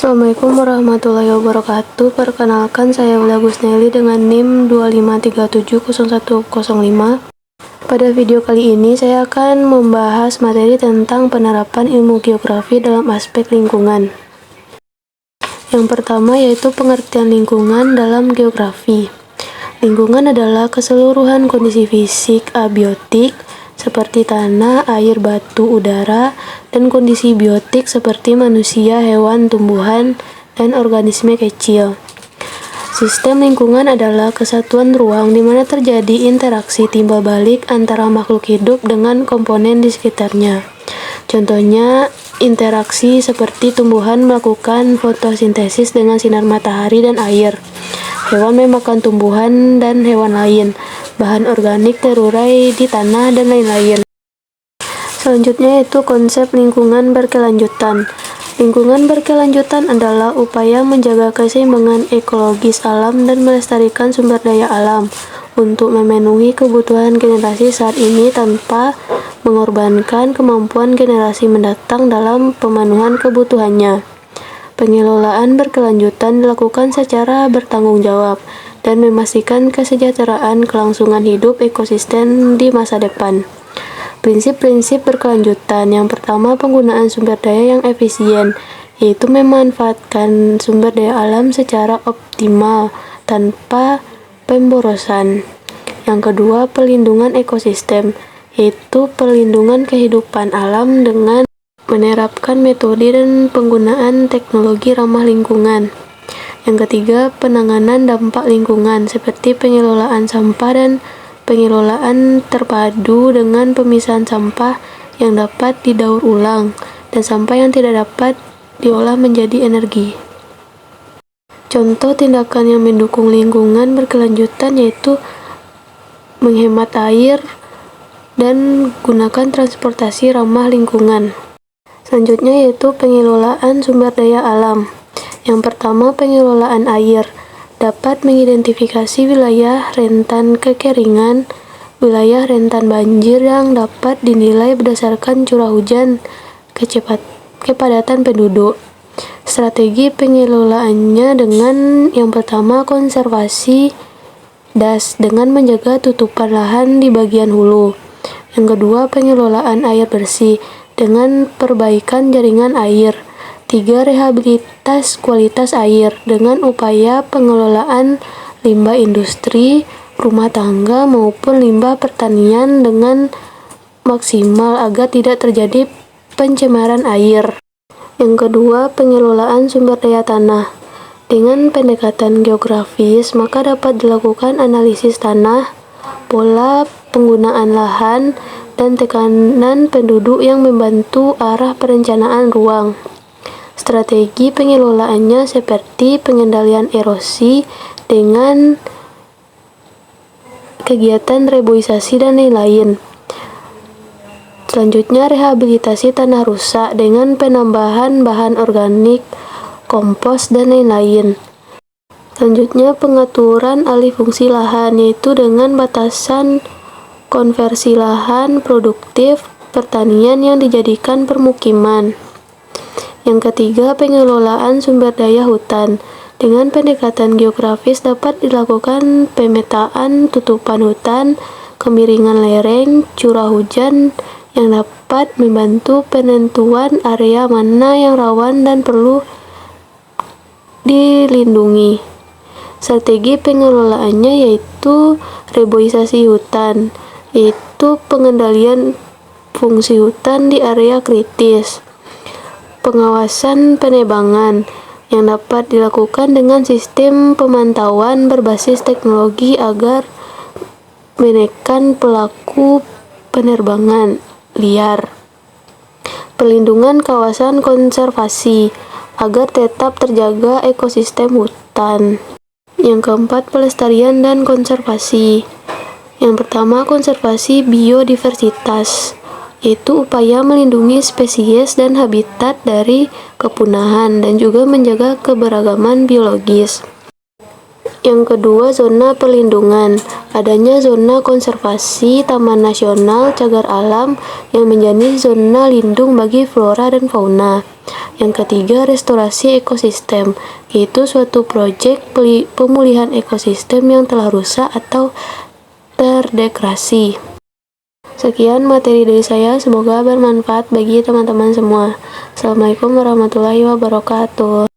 Assalamualaikum warahmatullahi wabarakatuh. Perkenalkan, saya Aulia Gusneli dengan NIM 253701005. Pada video kali ini saya akan membahas materi tentang penerapan ilmu geografi dalam aspek lingkungan. Yang pertama yaitu pengertian lingkungan dalam geografi. Lingkungan adalah keseluruhan kondisi fisik abiotik seperti tanah, air, batu, udara, dan kondisi biotik seperti manusia, hewan, tumbuhan, dan organisme kecil. Sistem lingkungan adalah kesatuan ruang di mana terjadi interaksi timbal balik antara makhluk hidup dengan komponen di sekitarnya. Contohnya, interaksi seperti tumbuhan melakukan fotosintesis dengan sinar matahari dan air. Hewan memakan tumbuhan dan hewan lain. Bahan organik terurai di tanah, dan lain-lain. Selanjutnya yaitu konsep lingkungan berkelanjutan. Lingkungan berkelanjutan adalah upaya menjaga keseimbangan ekologis alam dan melestarikan sumber daya alam untuk memenuhi kebutuhan generasi saat ini tanpa mengorbankan kemampuan generasi mendatang dalam pemenuhan kebutuhannya. Pengelolaan berkelanjutan dilakukan secara bertanggung jawab dan memastikan kesejahteraan kelangsungan hidup ekosistem di masa depan. Prinsip-prinsip berkelanjutan. Yang pertama, penggunaan sumber daya yang efisien, yaitu memanfaatkan sumber daya alam secara optimal tanpa pemborosan. Yang kedua, pelindungan ekosistem, yaitu perlindungan kehidupan alam dengan menerapkan metode dan penggunaan teknologi ramah lingkungan. Yang ketiga, penanganan dampak lingkungan seperti pengelolaan sampah dan pengelolaan terpadu dengan pemisahan sampah yang dapat didaur ulang dan sampah yang tidak dapat diolah menjadi energi. Contoh tindakan yang mendukung lingkungan berkelanjutan yaitu menghemat air dan gunakan transportasi ramah lingkungan. Selanjutnya yaitu pengelolaan sumber daya alam. Yang pertama, pengelolaan air dapat mengidentifikasi wilayah rentan kekeringan, wilayah rentan banjir yang dapat dinilai berdasarkan curah hujan, kepadatan penduduk. Strategi pengelolaannya dengan yang pertama, konservasi das dengan menjaga tutupan lahan di bagian hulu. Yang kedua, pengelolaan air bersih dengan perbaikan jaringan air. 3. Rehabilitas kualitas air dengan upaya pengelolaan limbah industri, rumah tangga, maupun limbah pertanian dengan maksimal agar tidak terjadi pencemaran air. Yang kedua, pengelolaan sumber daya tanah. Dengan pendekatan geografis, maka dapat dilakukan analisis tanah, pola penggunaan lahan, dan tekanan penduduk yang membantu arah perencanaan ruang. Strategi pengelolaannya seperti pengendalian erosi dengan kegiatan reboisasi dan lain-lain. Selanjutnya, rehabilitasi tanah rusak dengan penambahan bahan organik, kompos, dan lain-lain. Selanjutnya, pengaturan alih fungsi lahan, yaitu dengan batasan konversi lahan produktif pertanian yang dijadikan permukiman. Yang ketiga, pengelolaan sumber daya hutan. Dengan pendekatan geografis dapat dilakukan pemetaan tutupan hutan, kemiringan lereng, curah hujan yang dapat membantu penentuan area mana yang rawan dan perlu dilindungi. Strategi pengelolaannya yaitu reboisasi hutan, yaitu pengendalian fungsi hutan di area kritis. Pengawasan penebangan yang dapat dilakukan dengan sistem pemantauan berbasis teknologi agar menekan pelaku penerbangan liar. Perlindungan kawasan konservasi agar tetap terjaga ekosistem hutan. Yang keempat, pelestarian dan konservasi. Yang pertama, konservasi biodiversitas, yaitu upaya melindungi spesies dan habitat dari kepunahan dan juga menjaga keberagaman biologis. Yang kedua, zona perlindungan. Adanya zona konservasi Taman Nasional Cagar Alam yang menjadi zona lindung bagi flora dan fauna. Yang ketiga, restorasi ekosistem, yaitu suatu proyek pemulihan ekosistem yang telah rusak atau terdegradasi. Sekian materi dari saya, semoga bermanfaat bagi teman-teman semua. Assalamualaikum warahmatullahi wabarakatuh.